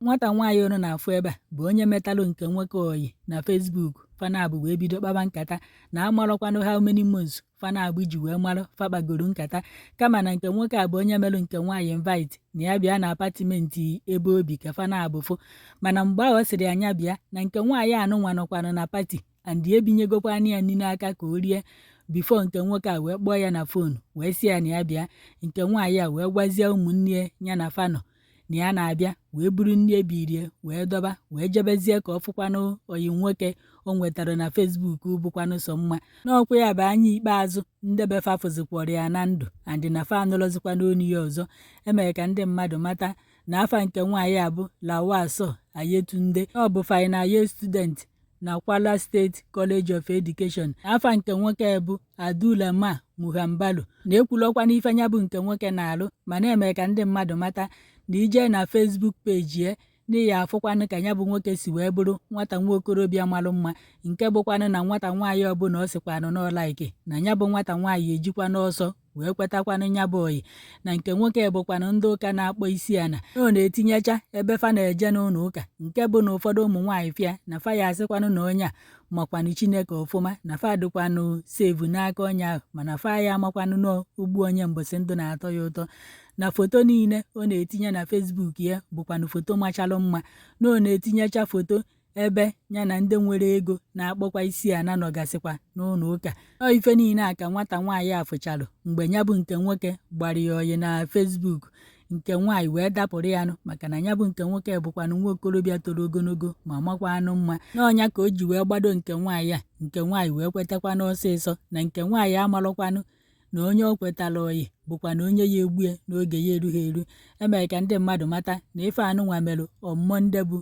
nwata nwaanyị ọnụ na-afụ ebe a bụ onye metalụ nke nwoke oyi na Facebook fanabụ wee bido kpaba nkata na amarọkwanụ how many months fanabụ ji wee marụ fakpagoro nkata, kama na nke nwoke a bụ onye melụ nke nwaanyị invite na ya bịa na apatmenti ebe obi ka fanabụ fụ. Mana mgbe ahụ ọ sịrị anya bịa na nke nwaanyị anụnwa nọkwanụ na pati and ebinyegokwana ya nri n'aka ka o rie bifo nke nwoke a wee kpọọ ya na fonu wee sị ya na ya bịa. Nke nwaanyị a wee gwazie ụmụnne ya na fanọ na ya na-abịa wee buru nri ebirie wee dọba wee jebezie ka ọ fụkwanụ oyi nwoke o nwetara na Facebook bụkwanụ sọ mma. N'ọkwa ya bụ anya ikpeazụ ndebefa fụzikwara ya na ndụ and na fa anụlọzikwana onu ya ọzọ. Emere ka ndị mmadụ mata na afa nke nwaanyị a bụ Lawaso Ayetunde, ọ bụ final year student na Kwara State College of Education. Afa nke nwoke bụ Abdulrahman Muhammadu. Na-ekwulọkwana ife nya bụ nke nwoke na-alụ, ma na-eme ka ndị mmadụ mata na ije na Facebook peji ya n'ihi afụkwanụ ka ya bụ nwoke si wee bụrụ nwata nwa okorobịa marụ mma, nke bụkwanụ na nwata nwaanyị ọbụla ọ sịkwanụ n'ọlaike na ya bụ nwata nwaanyị ejikwanụ ọsọ wee kwetakwanụ nya bụ oyi. Na nke nwoke bụkwanụ ndị ụka na-akpọ isi ana ọ na-etinyecha ebe fa na-eje n'ụlọ ụka, nke bụ na ụfọdụ ụmụ nwaanyị fịa na fa ya asịkwanụ na onye a makwanụ Chineke ọfụma na fa dịkwanụ sevu n'aka onye ahụ, mana fa ya amakwanụ n'ugbu onye mbọsị ndụ na-atọ ya ụtọ. Na foto niile ọ na-etinye na Facebook ya bụkwanụ foto machalụ mma, na ọ na-etinyecha foto ebe ya na ndị nwere ego na-akpọkwa isi ana nọgasịkwa n'ụlọ ụka. Ọ ife niile a ka nwata nwaanyị a fụchalụ mgbe ya bụ nke nwoke gbara ya oyi na Facebook. Nke nwaanyị wee dapụrụ ya nụ maka na ya bụ nke nwoke bụkwanụ nwa okorobịa toro ogologo ma makwa anụ mma. N'ọnya ka o ji wee gbado nke nwaanyị a, nke nwaanyị wee kwetakwanụ ọsịsọ na nke nwaanyị amalụkwanụ na onye o kwetara oyi bụkwa na onye ya egbu ya n'oge ya erughị eru. Emere ka ndị mmadụ mata na ife anụnwa merụ on Monday bụ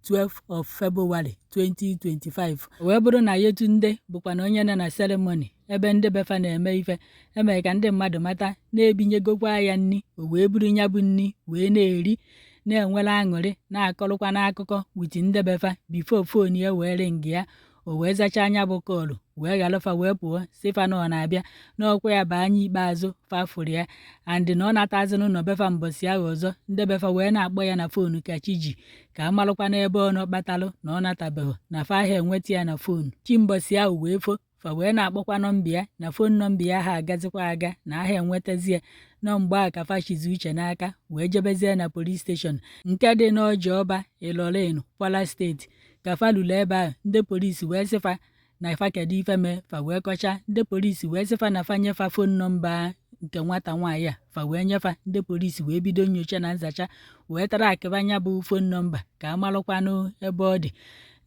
12 of February 2025. wee bụrụ na Yetunde bụkwa na onye nọ na seremoni ebe ndị befa na-eme ife. Emere ka ndị mmadụ mata na-ebinyegokwa ya nri, o wee buru ya bụ nri wee na-eri na-enwere aṅụrị na-akọrụkwa n'akụkọ witi ndị befa bifo fon ya wee ring ya. O wee zachaa anya bụ kọlụ wee ghalụfa wee pụọ sifa na ọ na-abịa n'ọkwa ya bụ anya ikpeazụ fafụrụ ya and na ọ natazinụ nọ befa mbọsị ahụ ọzọ. Ndị befa wee na-akpọ ya na fonu ka chi ji ka amalụkwa n'ebe ọ nọ kpatalụ na ọ natabeghị na fa ahụ enweta ya na fonu. Chi mbọsị ahụ wee fo fa wee na-akpọkwa nọmba ya na fon nọmba ya ha agazikwa aga na aha enwetazie. Nọ mgbe a ka fashizi uche n'aka wee jebezie na polis steshọn nke dị n'Ọjị Ọba Ilorin Kwara steeti ka fa lụrụ ebe ahụ. Ndị polisi wee sịfa na fa kedu ife mee, fa wee kọcha. Ndị polisi wee sịfa na fa nyefa fon nọmba nke nwata nwaanyị a, fa wee nyefa. Ndị polisi wee bido nyocha na nzacha wee tara akịba anya bụ fon nọmba ka amalụkwanụ ebe ọ dị.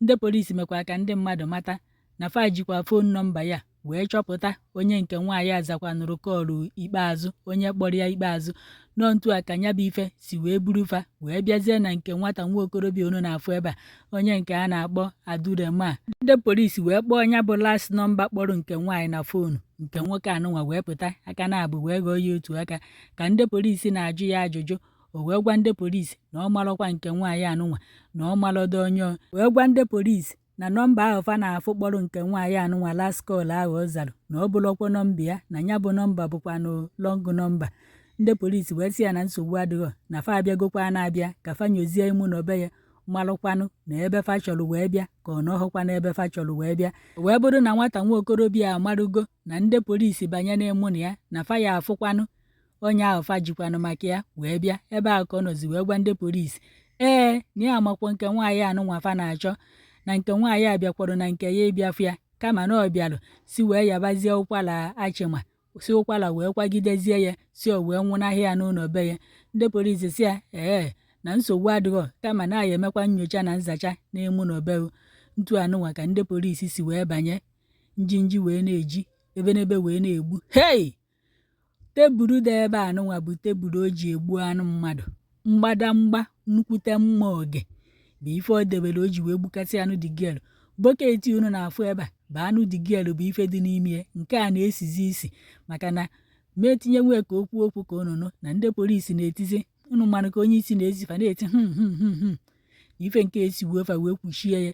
Ndị polisi mekwa ka ndị mmadụ mata na fa jikwa fon nọmba ya wee chọpụta onye nke nwaanyị azakwanụrụ kọlụ ikpeazụ, onye kpọrọ ya ikpeazụ. Nọ ntu a ka nya bụ ife si wee buru fa wee bịazie na nke nwata nwa okorobịa onu na-afụ ebe a, onye nke a na-akpọ Abdulrahman. Ndị polisi wee kpọọ nya bụ last nọmba kpọrọ nke nwaanyị na fonu nke nwoke anụnwa wee pụta aka na-abụ wee ghọọ ya otu aka. Ka ndị polisi na-ajụ ya ajụjụ, o wee gwa ndị polisi na ọ malụkwa nke nwaanyị anụnwa na ọ malọdo onye wee gwa ndị polisi na nọmba ahụ fa na-afụ kpọrọ nke nwaanyị anụnwa last call ahụ ọ zara na ọ bụrụkwa nọmba ya, na ya bụ nọmba bụkwanụ long nọmba. Ndị polisi wee sị ya na nsogbu adịghị na fa abịagokwa na-abịa ka fa nyozie imụ na obe ya malụkwanụ na ebe fa chọrọ wee bịa ka ọ nọghọkwa n'ebe fa chọrọ wee bịa. Wee bụrụ na nwata nwa okorobịa amarugo na ndị polisi banye n'ịmụ na ya na fa ya afụkwanụ onye ahụ fa jikwanụ maka ya wee bịa ebe ahụ ka ọ nọzi wee gwa ndị polisi na ya amakwa nke nwaanyị anụnwa fa na-achọ, na nke nwaanyị a bịakwara na nke ya ịbịafụ ya kama na ọ bịalụ si wee yabazie ụkwara achịma, si ụkwara wee kwagidezie ya si o wee nwụnahịa ya n'ụlọ be ya. Ndị polisi si ya na nsogbu adịghọ kama na ya emekwa nyocha na nzacha n'ịmụ na obewu. Ntu anụnwa ka ndị polisi si wee banye, njinji wee na-eji ebe n'ebe wee na-egbu. Tebụl dị ebe anụnwa bụ tebụl o ji egbu anụ mmadụ. Mgbadamgba nnukwute mma oge bụ ife o debere o ji wee gbukasị anụ digel. Bọketi unu na-afụ ebe a bụ anụ digel bụ ife dị n'ime ya, nke a na-esizi isi maka na ma etinye nwee ka okwu ka unu nụ na ndị polisi na-etizi unu mmanụ ka onye isi na-ezifa na-eti ife nke esigbuo fa wee kwuchie ya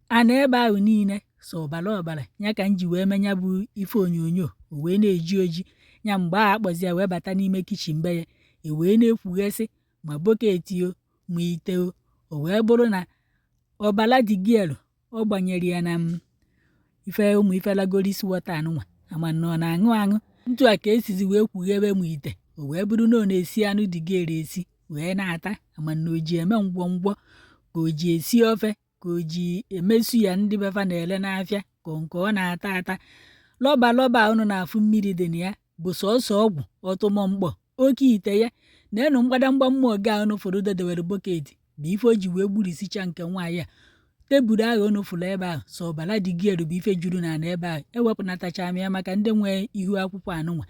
ana ebe ahụ niile so ọbara ya ka m ji wee menya bụ ife onyonyo o wee na-eji oji ya. Mgbe a akpọzi ya wee bata n'ime kichin be ya wee na-ekwughesị ma bọketi o ma ite o o wee bụrụ na ọbala dị gielu ọ gbanyere ya na ụmụ ifelagoris wọta anụnwa ama na ọ na-aṅụ aṅụ. Ntu a ka esizi wee kwughebe m ite o wee bụrụ na ọ na-esi anụ dị gielu esi wee na-ata ama na o ji eme ngwọngwọ ka o ji esi ofe ka o ji emesu ya ndị befa na-ele n'afịa ka nke ọ na-ata ata. Lọba unu na-afụ mmiri dị na ya bụ sọsọ ọgwụ ọtụmọmkpọ oke ite ya na-enu mgbadamgba mmụọ ga unu fụrụ dedewere bọketi bụ ife o ji wee gburisicha nke nwaanyị a. Tebụl ahụ unu fụrụ ebe ahụ so ọbala dị gielu bụ ife juru n'ala ebe ahụ ewepụnatacha m ya maka ndị nwee ihu akwụkwọ anụnwa.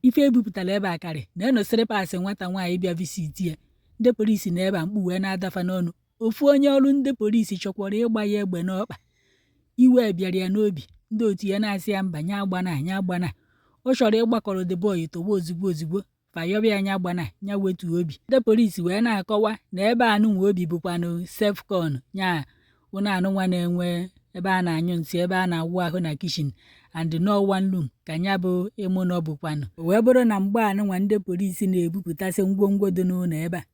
Ife ebupụtara ebe a karị na-enu sịrịpasị nwata nwaanyị bịa visiti ya. Ndị polisi na ebe a mkpu wee na-adafa n'ọnụ. Ofu onye ọrụ ndị polisi chọkwara ịgba ya egbe n'ọkpa, iwe bịara ya n'obi. Ndị otu ya na-asị ya mba nya agbana ọ chọrọ ịgbakọrọ the boy towa ozugbo fayọbịa anya gbana nya wetu obi. Ndị polisi wee na-akọwa na ebe anụnwa obi bụkwanụ sefkon nya ụlọ anụnwa na-enwe ebe a na-anyụ nsị ebe a na-awụ ahụ na kishin and no one room ka nya bụ ịmụ na ọ bụkwanụ. O wee bụrụ na mgbe anụnwa ndị polisi na-ebupụtasị ngwongwo dị n'ụlọ ebe a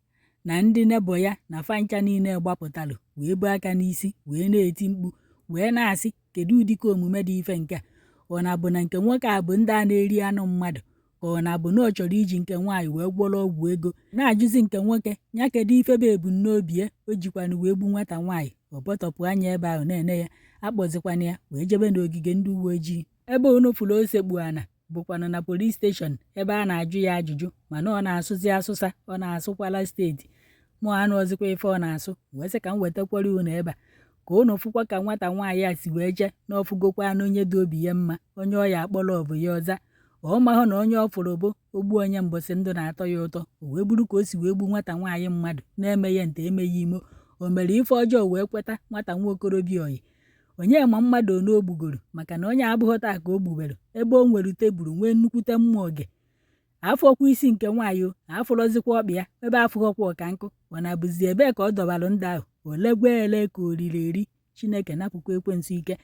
na ndị nebo ya na fancha niile gbapụtalụ wee bụ aka n'isi wee na-eti mkpu wee na-asị kedu ụdịka omume dị ife nke a? Ọ na-abụ na nke nwoke a bụ ndị a na-eri anụ mmadụ ka ọ na-abụ na ọ chọrọ iji nke nwaanyị wee gwọrọ ọgwụ ego? Na-ajụzi nke nwoke nya kedu ife bụ ebumnobi ya o jikwanụ wee gbu nwata nwaanyị. Ọ bọtọpụ anya ebe ahụ na-ene ya akpọzikwana ya wee jebe n'ogige ndị uwe ojii. Ebe unu fụrụ osekpu ana bụkwanụ na polis steshọn ebe a na-ajụ ya ajụjụ mana ọ na-asụzi asụsa ọ na-asụkwala steeti mụ anụ ọzikwa ife ọ na-asụ wee sị ka m wetakwara unu ebe a ka unu fụkwa ka nwata nwaanyị a si wee jee n'ọfụgokwa na onye dị obi ya mma onye ọ ya akpọrọ ọ bụ ya ọza. Ọ mahụ na onye ọ fụrụ bụ ogbu onye mbọsị ndụ na-atọ ya ụtọ o wee bụrụ ka o si wee gbu nwata nwaanyị mmadụ na-eme ya nte emeghị imo. O mere ife ọjọọ wee kweta nwata nwa okorobịa oyi. Onye ma mmadụ one o gbugoro maka na onye abụghị taa ka o gbubere ebe o nwere tebụl nwee nnukwute mmụọ oge. Afọkwa isi nke nwaanyị o afụrọzikwa ọkpị ya ebe afụghọkwa ọka nkụ. Ọ na-abụzi ebe ka ọ dọbalụ ndị ahụ olegwe ele ka o riri eri. Chineke napụkwa ekwensu ike.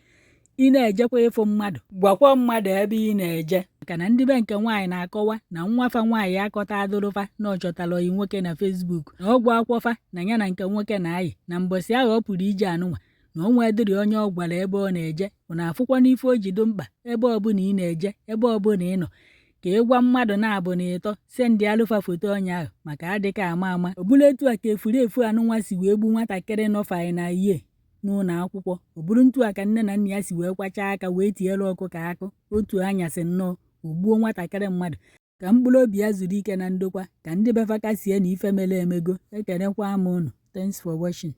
Ị na-ejekwa ịfụ mmadụ gwakwa mmadụ ebe ị na-eje maka na ndị be nke nwaanyị na-akọwa na nwafa nwaanyị akọta adụrụfa na ọ chọtara oyi nwoke na Facebook na ọgwụ akwọfa na ya na nke nwoke na-ayị na mbọsị ahụ ọ pụrụ ije anụnwa na o nwedịrị onye ọ gwara ebe ọ na-eje. Ọ na-afụkwa n'ife o jido mkpa ebe ọbụla ị na-eje ebe ọbụla ị nọ ka ịgwa mmadụ na-abụ na ịtọ sendị alụfa foto onye ahụ maka adịka ama ọ bụla etu a ka efu anụnwa si wee gbu nwatakịrị nọfanyị na ihe n'ụlọ akwụkwọ. Ọ bụrụ ntu a ka nne na nna ya si wee kwachaa aka wee tinyere ọkụ ka akụ otu anyasị nnọọ ogbuo nwatakịrị mmadụ. Ka mkpụrụ obi ya zuru ike na ndokwa ka ndị befakasie na ife mere emego. Ekenekwa m unu. Thanks for watching.